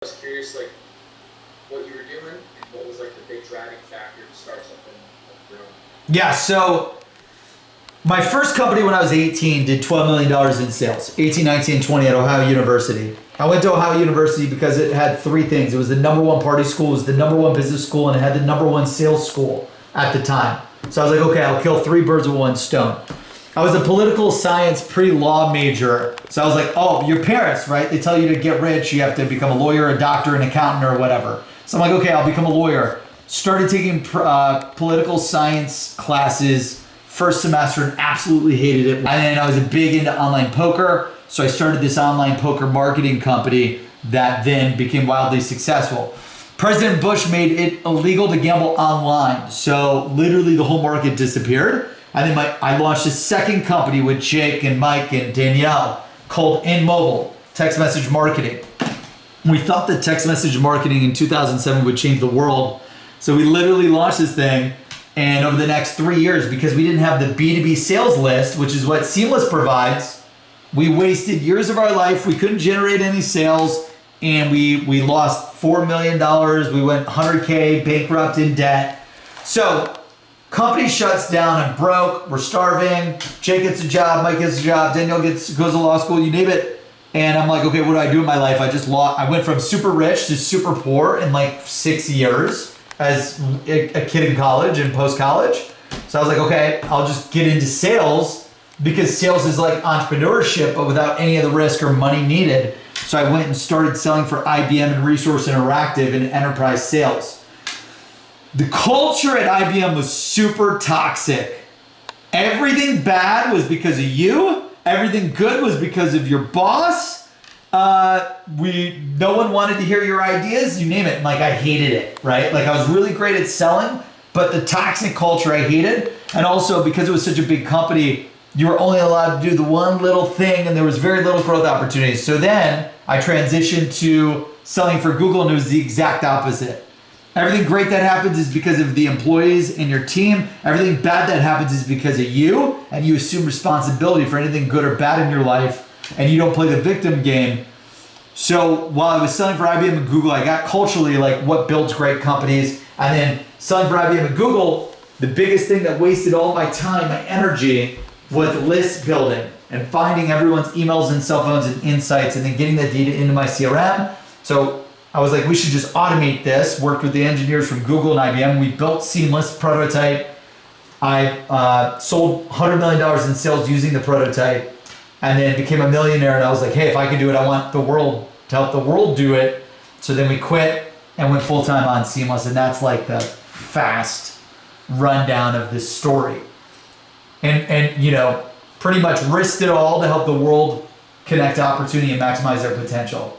was curious, like, what you were doing and what was like the big driving factor to start something like your own. Yeah, so my first company when I was 18 did $12 million in sales. 18, 19, 20 at Ohio University. I went to Ohio University because it had three things. It was the #1 party school, it was the #1 business school, and it had the #1 sales school at the time. So I was like, okay, I'll kill 3 birds with 1 stone. I was a political science pre-law major. So I was like, oh, your parents, right? They tell you to get rich, you have to become a lawyer, a doctor, an accountant, or whatever. So I'm like, okay, I'll become a lawyer. Started taking political science classes first semester and absolutely hated it. And then I was big into online poker. So I started this online poker marketing company that then became wildly successful. President Bush made it illegal to gamble online. So literally the whole market disappeared. And then I launched a second company with Jake and Mike and Danielle called InMobile, text message marketing. We thought that text message marketing in 2007 would change the world. So we literally launched this thing, and over the next 3 years, because we didn't have the B2B sales list, which is what Seamless provides, we wasted years of our life. We couldn't generate any sales, and we lost $4 million. We went 100K bankrupt in debt. So company shuts down. I'm broke. We're starving. Jake gets a job. Mike gets a job. Danielle goes to law school. You name it. And I'm like, okay, what do I do in my life? I went from super rich to super poor in like 6 years as a kid in college and post-college. So I was like, okay, I'll just get into sales because sales is like entrepreneurship, but without any of the risk or money needed. So I went and started selling for IBM and Resource Interactive in enterprise sales. The culture at IBM was super toxic. Everything bad was because of you. Everything good was because of your boss. No one wanted to hear your ideas, you name it. Like I hated it, right? Like I was really great at selling, but the toxic culture I hated. And also because it was such a big company, you were only allowed to do the one little thing and there was very little growth opportunities. So then I transitioned to selling for Google and it was the exact opposite. Everything great that happens is because of the employees and your team. Everything bad that happens is because of you, and you assume responsibility for anything good or bad in your life, and you don't play the victim game. So while I was selling for IBM and Google, I got culturally like what builds great companies, and then selling for IBM and Google, the biggest thing that wasted all my time, my energy, was list building and finding everyone's emails and cell phones and insights and then getting that data into my CRM. So I was like, we should just automate this. Worked with the engineers from Google and IBM. We built Seamless prototype. I sold $100 million in sales using the prototype and then became a millionaire. And I was like, hey, if I can do it, I want the world to help the world do it. So then we quit and went full-time on Seamless. And that's like the fast rundown of this story. And you know, pretty much risked it all to help the world connect to opportunity and maximize their potential.